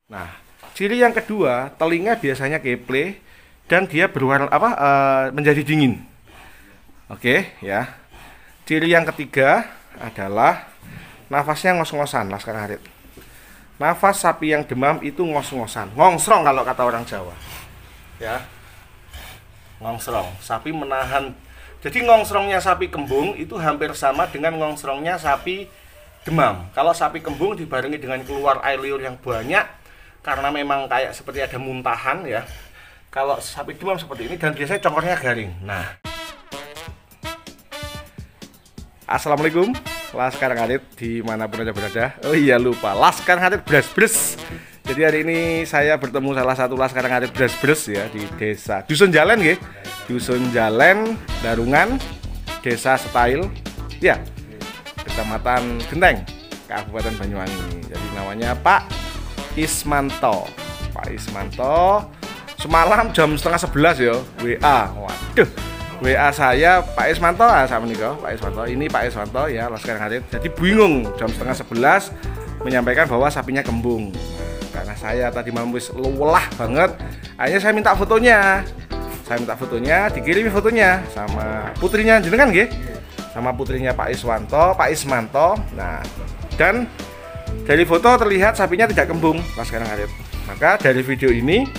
Nah, ciri yang kedua, telinga biasanya keple dan dia berwarna menjadi dingin. Oke, ya. Ciri yang ketiga adalah nafasnya ngos-ngosan, Laskar Ngarit. Nafas sapi yang demam itu ngos-ngosan, ngongsrong kalau kata orang Jawa. Ya. Ngongsrong, sapi menahan. Jadi ngongsrongnya sapi kembung itu hampir sama dengan ngongsrongnya sapi demam. Kalau sapi kembung dibarengi dengan keluar air liur yang banyak karena memang kayak seperti ada muntahan ya. Kalau sapi demam seperti ini dan biasanya congkornya garing. Nah, assalamualaikum Laskar Ngarit dimanapun anda berada. Oh iya lupa, Laskar Ngarit Bres-Bres. Jadi hari ini saya bertemu salah satu Laskar Ngarit Bres-Bres ya di desa Dusun Jalen ya. Dusun Jalen, Darungan, Desa Style ya, Kecamatan Genteng, Kabupaten Banyuwangi. Jadi namanya Pak Ismanto. Pak Ismanto semalam jam setengah 11 ya WA. Waduh, WA saya Pak Ismanto sama nih Pak Ismanto. Ini Pak Ismanto ya Laskar Ngarit. Jadi bingung jam setengah 11 menyampaikan bahwa sapinya kembung. Karena saya tadi malam wis lelah banget, akhirnya saya minta fotonya. Dikirimi fotonya sama putrinya jenengan nggih. Sama putrinya Pak Ismanto. Nah, dan dari foto terlihat sapinya tidak kembung, Laskar Ngarit. Maka dari video ini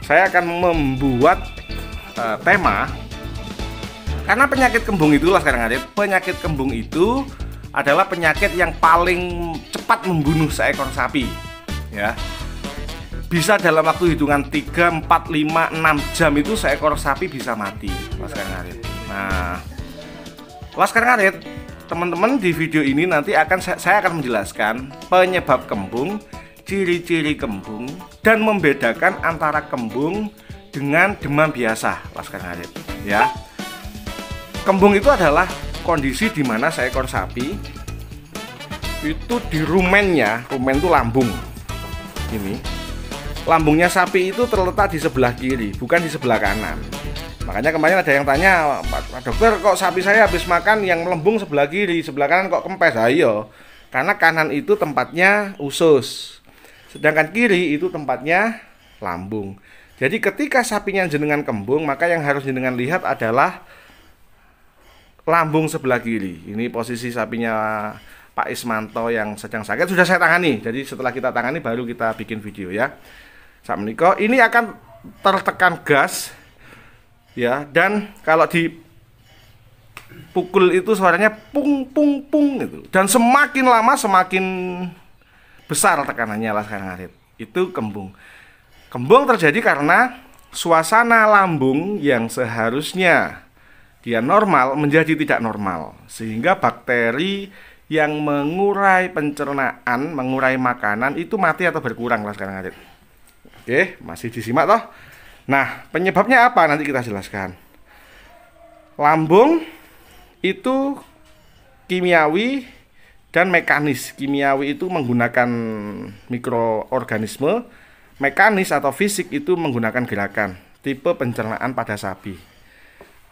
saya akan membuat tema, karena penyakit kembung itu, Laskar Ngarit, penyakit kembung itu adalah penyakit yang paling cepat membunuh seekor sapi. Ya, bisa dalam waktu hitungan 3, 4, 5, 6 jam itu seekor sapi bisa mati, Laskar Ngarit. Nah, Laskar Ngarit, teman-teman, di video ini nanti saya akan menjelaskan penyebab kembung, ciri-ciri kembung, dan membedakan antara kembung dengan demam biasa, Laskar Ngarit. Ya, kembung itu adalah kondisi di mana seekor sapi itu di rumennya, rumen itu lambung. Ini lambungnya sapi itu terletak di sebelah kiri, bukan di sebelah kanan. Makanya kemarin ada yang tanya, Pak dokter, kok sapi saya habis makan yang melembung sebelah kiri, sebelah kanan kok kempes? Ayo, karena kanan itu tempatnya usus, sedangkan kiri itu tempatnya lambung. Jadi ketika sapinya jenengan kembung, maka yang harus jenengan lihat adalah lambung sebelah kiri. Ini posisi sapinya Pak Ismanto yang sedang sakit, sudah saya tangani. Jadi setelah kita tangani baru kita bikin video ya. Saat menikah ini akan tertekan gas ya, dan kalau dipukul itu suaranya pung pung pung gitu. Dan semakin lama semakin besar tekanannya, Laskar Ngarit. Itu kembung. Kembung terjadi karena suasana lambung yang seharusnya dia normal menjadi tidak normal, sehingga bakteri yang mengurai pencernaan, mengurai makanan itu mati atau berkurang, Laskar Ngarit. Oke, masih disimak toh? Nah, penyebabnya apa nanti kita jelaskan. Lambung itu kimiawi dan mekanis. Kimiawi itu menggunakan mikroorganisme, mekanis atau fisik itu menggunakan gerakan, tipe pencernaan pada sapi.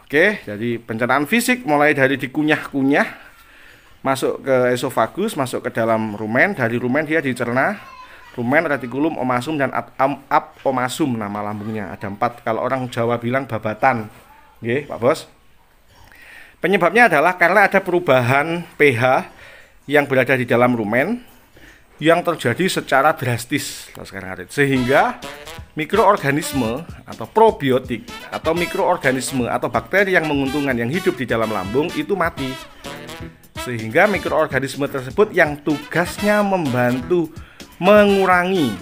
Oke, jadi pencernaan fisik mulai dari dikunyah-kunyah, masuk ke esofagus, masuk ke dalam rumen, dari rumen dia dicerna. Rumen, retikulum, omasum, dan apomasum nama lambungnya. Ada 4, kalau orang Jawa bilang babatan. Oke, Pak Bos. Penyebabnya adalah karena ada perubahan pH yang berada di dalam rumen yang terjadi secara drastis, Laskar Ngarit, sehingga mikroorganisme atau probiotik atau mikroorganisme atau bakteri yang menguntungkan yang hidup di dalam lambung itu mati. Sehingga mikroorganisme tersebut yang tugasnya membantu mengurangi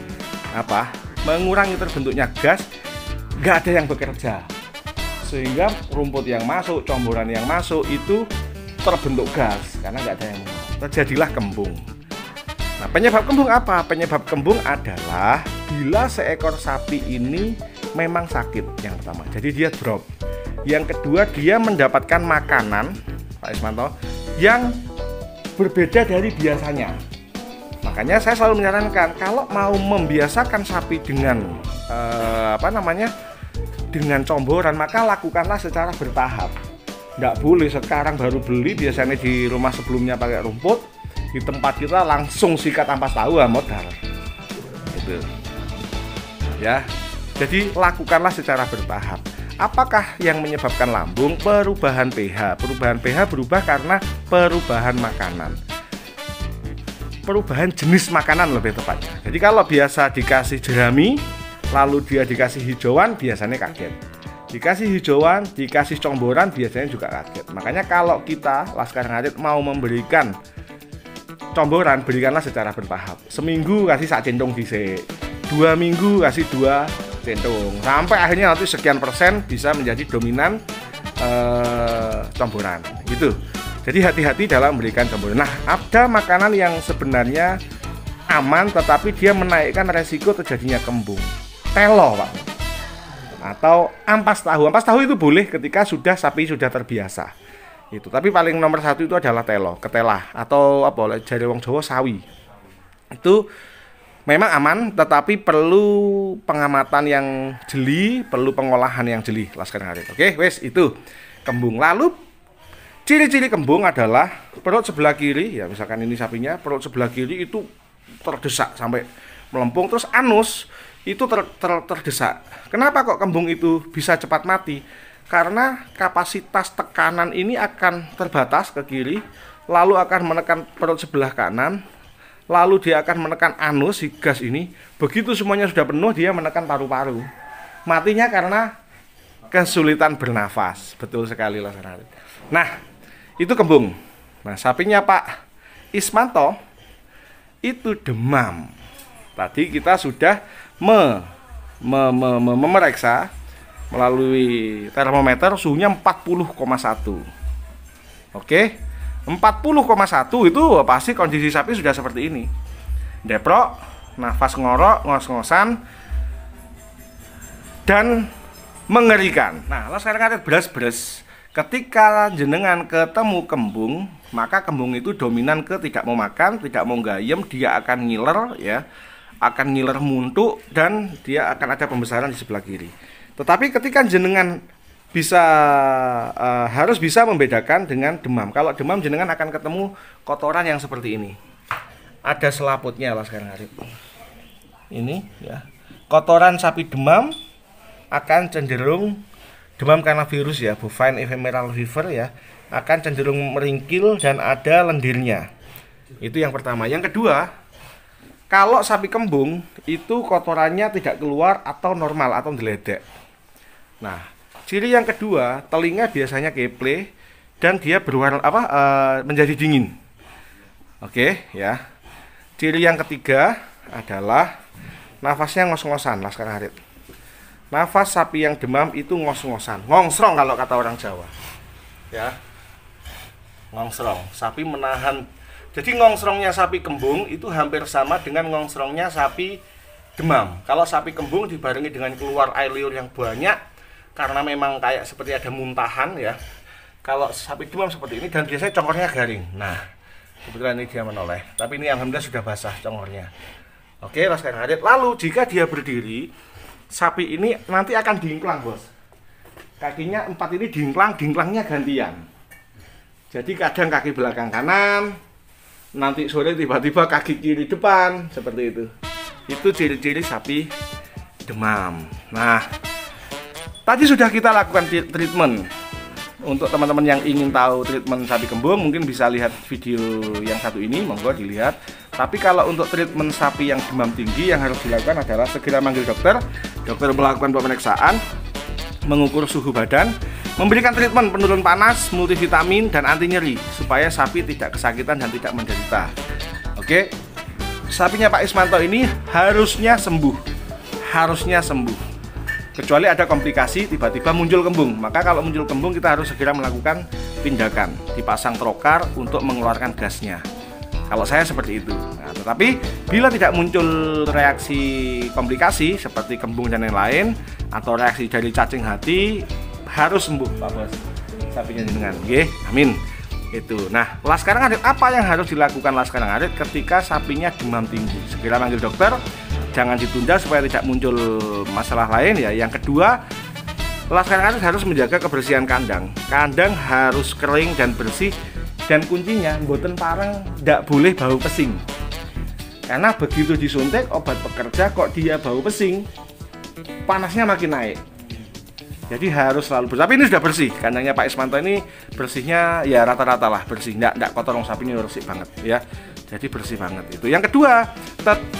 mengurangi terbentuknya gas, nggak ada yang bekerja, sehingga rumput yang masuk, comboran yang masuk itu terbentuk gas karena nggak ada yang terjadilah kembung. Nah, penyebab kembung apa? Penyebab kembung adalah bila seekor sapi ini memang sakit, yang pertama, jadi dia drop. Yang kedua, dia mendapatkan makanan, Pak Ismanto, yang berbeda dari biasanya. Makanya saya selalu menyarankan kalau mau membiasakan sapi dengan dengan comboran, maka lakukanlah secara bertahap. Nggak boleh sekarang baru beli, biasanya di rumah sebelumnya pakai rumput, di tempat kita langsung sikat ampas tahu modal. Gitu. Ya. Jadi lakukanlah secara bertahap. Apakah yang menyebabkan lambung? Perubahan pH. Perubahan pH berubah karena perubahan makanan. Perubahan jenis makanan lebih tepatnya. Jadi kalau biasa dikasih jerami, lalu dia dikasih hijauan, biasanya kaget. Dikasih hijauan, dikasih comboran, biasanya juga kaget. Makanya kalau kita Laskar Ngarit mau memberikan comboran, berikanlah secara bertahap. Seminggu kasih sak centong dhisik, 2 minggu kasih 2 centong, sampai akhirnya nanti sekian persen bisa menjadi dominan comboran gitu. Jadi hati-hati dalam memberikan comboran. Nah, ada makanan yang sebenarnya aman tetapi dia menaikkan resiko terjadinya kembung. Telo, Pak. Atau ampas tahu. Ampas tahu itu boleh ketika sapi sudah terbiasa. Itu. Tapi paling nomor 1 itu adalah telo, ketelah atau apa jare wong Jawa sawi. Itu memang aman tetapi perlu pengamatan yang jeli, perlu pengolahan yang jeli, Laskar Ngarit. Oke, wes itu kembung. Lalu ciri-ciri kembung adalah perut sebelah kiri, ya misalkan ini sapinya, perut sebelah kiri itu terdesak sampai melempung, terus anus itu terdesak. Kenapa kok kembung itu bisa cepat mati? Karena kapasitas tekanan ini akan terbatas ke kiri, lalu akan menekan perut sebelah kanan, lalu dia akan menekan anus, si gas ini. Begitu semuanya sudah penuh, dia menekan paru-paru. Matinya karena kesulitan bernafas. Betul sekali, Laskar Ngarit. Nah, itu kembung. Nah, sapinya Pak Ismanto itu demam. Tadi kita sudah memeriksa melalui termometer, suhunya 40,1. Oke, 40,1 itu pasti kondisi sapi sudah seperti ini. Deprok, nafas ngorok, ngos-ngosan, dan mengerikan. Nah, Laskar Ngarit beras-beras. Ketika jenengan ketemu kembung, maka kembung itu dominan ke tidak mau makan, tidak mau gayem, dia akan ngiler ya, akan ngiler muntuk, dan dia akan ada pembesaran di sebelah kiri. Tetapi ketika jenengan harus bisa membedakan dengan demam. Kalau demam jenengan akan ketemu kotoran yang seperti ini. Ada selaputnya, Laskar Ngarit. Ini ya. Kotoran sapi demam akan cenderung demam karena virus ya, bovine ephemeral fever ya, akan cenderung meringkil dan ada lendirnya. Itu yang pertama. Yang kedua, kalau sapi kembung itu kotorannya tidak keluar atau normal atau deledek. Nah, ciri yang kedua, telinga biasanya keple dan dia berwarna menjadi dingin. Oke, ya. Ciri yang ketiga adalah nafasnya ngos-ngosan, Laskar Ngarit. Nafas sapi yang demam itu ngos-ngosan, ngongsrong kalau kata orang Jawa. Ya. Ngongsrong. Sapi menahan. Jadi ngongsrongnya sapi kembung itu hampir sama dengan ngongsrongnya sapi demam. Kalau sapi kembung dibarengi dengan keluar air liur yang banyak karena memang kayak seperti ada muntahan ya. Kalau sapi demam seperti ini dan biasanya congornya garing. Nah, kebetulan ini dia menoleh. Tapi ini alhamdulillah sudah basah congornya. Oke, Laskar Ngarit. Lalu jika dia berdiri, sapi ini nanti akan diingklang, Bos. Kakinya 4 ini diingklangnya gantian. Jadi kadang kaki belakang kanan, nanti sore tiba-tiba kaki kiri depan, seperti itu. Itu ciri-ciri sapi demam. Nah, tadi sudah kita lakukan treatment. Untuk teman-teman yang ingin tahu treatment sapi kembung, mungkin bisa lihat video yang satu ini, monggo dilihat. Tapi kalau untuk treatment sapi yang demam tinggi, yang harus dilakukan adalah segera manggil dokter. Dokter melakukan pemeriksaan, mengukur suhu badan, memberikan treatment penurun panas, multivitamin, dan anti nyeri supaya sapi tidak kesakitan dan tidak menderita. Oke, sapinya Pak Ismanto ini harusnya sembuh. Kecuali ada komplikasi, tiba-tiba muncul kembung. Maka kalau muncul kembung kita harus segera melakukan tindakan, dipasang trokar untuk mengeluarkan gasnya. Kalau saya seperti itu. Nah, tetapi bila tidak muncul reaksi komplikasi seperti kembung dan lain-lain atau reaksi dari cacing hati, harus sembuh Pak Bos sapinya jenengan. Nggih, amin. Itu. Nah, Laskar Ngarit, apa yang harus dilakukan Laskar Ngarit ketika sapinya demam tinggi? Segera manggil dokter, jangan ditunda supaya tidak muncul masalah lain ya. Yang kedua, Laskar Ngarit harus menjaga kebersihan kandang. Kandang harus kering dan bersih, dan kuncinya mboten pareng, tidak boleh bau pesing. Karena begitu disuntik obat pekerja kok dia bau pesing, panasnya makin naik. Jadi harus selalu bersih. Tapi ini sudah bersih. Kandangnya Pak Ismanto ini bersihnya ya rata-rata lah bersih. Nggak kotor, sapi ini bersih banget ya. Jadi bersih banget itu. Yang kedua,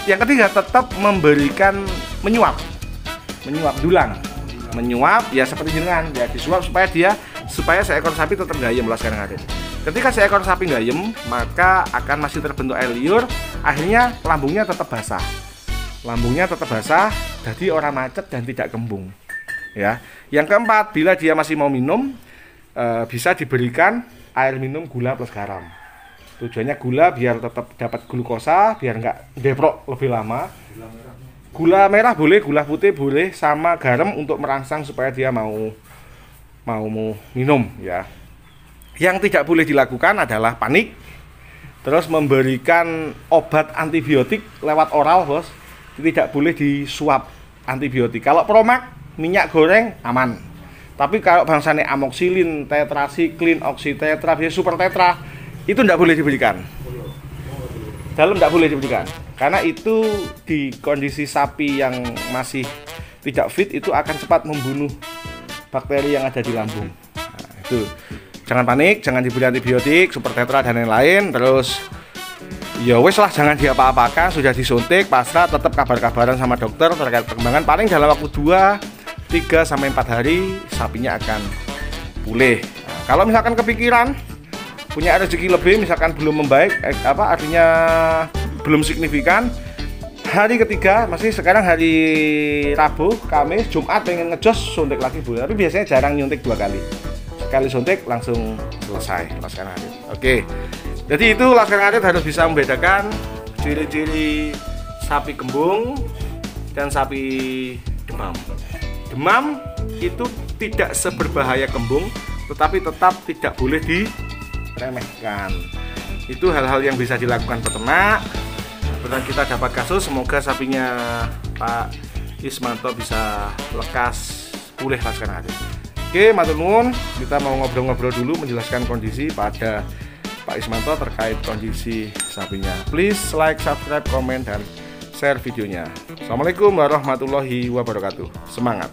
yang ketiga tetap memberikan menyuap dulang. Menyuap ya seperti jenengan ya, disuap supaya seekor sapi tetap gayem Laskar Ngarit. Ketika seekor sapi gayem, maka akan masih terbentuk air liur, akhirnya lambungnya tetap basah. Jadi orang macet dan tidak kembung. Ya. Yang keempat, bila dia masih mau minum, bisa diberikan air minum gula plus garam. Tujuannya gula biar tetap dapat glukosa, biar nggak deprok lebih lama. Gula merah boleh, gula putih boleh, sama garam untuk merangsang supaya dia mau minum ya. Yang tidak boleh dilakukan adalah panik, terus memberikan obat antibiotik lewat oral, bos. Tidak boleh disuap antibiotik. Kalau Promax, minyak goreng aman. Tapi kalau bangsanya amoxilin, tetrasiklin, oksitetra, super tetra, itu tidak boleh diberikan. Dalam tidak boleh diberikan. Karena itu di kondisi sapi yang masih tidak fit itu akan cepat membunuh bakteri yang ada di lambung. Nah, itu. Jangan panik, jangan diberi antibiotik, super tetra dan lain-lain. Terus ya wes lah, jangan diapa-apakan, sudah disuntik, pasrah, tetap kabar-kabaran sama dokter terkait perkembangan. Paling dalam waktu 3-4 hari sapinya akan pulih. Nah, kalau misalkan kepikiran punya rezeki lebih, misalkan belum membaik, artinya belum signifikan, hari ketiga, masih sekarang hari Rabu, Kamis, Jumat pengen ngejos, suntik lagi boleh. Tapi biasanya jarang nyuntik 2 kali. Sekali suntik langsung selesai Laskar Ngarit. Oke. Jadi itu Laskar Ngarit harus bisa membedakan ciri-ciri sapi kembung dan sapi demam. Demam itu tidak seberbahaya kembung, tetapi tetap tidak boleh diremehkan. Itu hal-hal yang bisa dilakukan peternak. Kebetulan kita dapat kasus, semoga sapinya Pak Ismanto bisa lekas pulih Laskar Ngarit. Oke, matur nuwun, kita mau ngobrol-ngobrol dulu menjelaskan kondisi pada Pak Ismanto terkait kondisi sapinya. Please like, subscribe, komen, dan share videonya. Assalamualaikum warahmatullahi wabarakatuh. Semangat!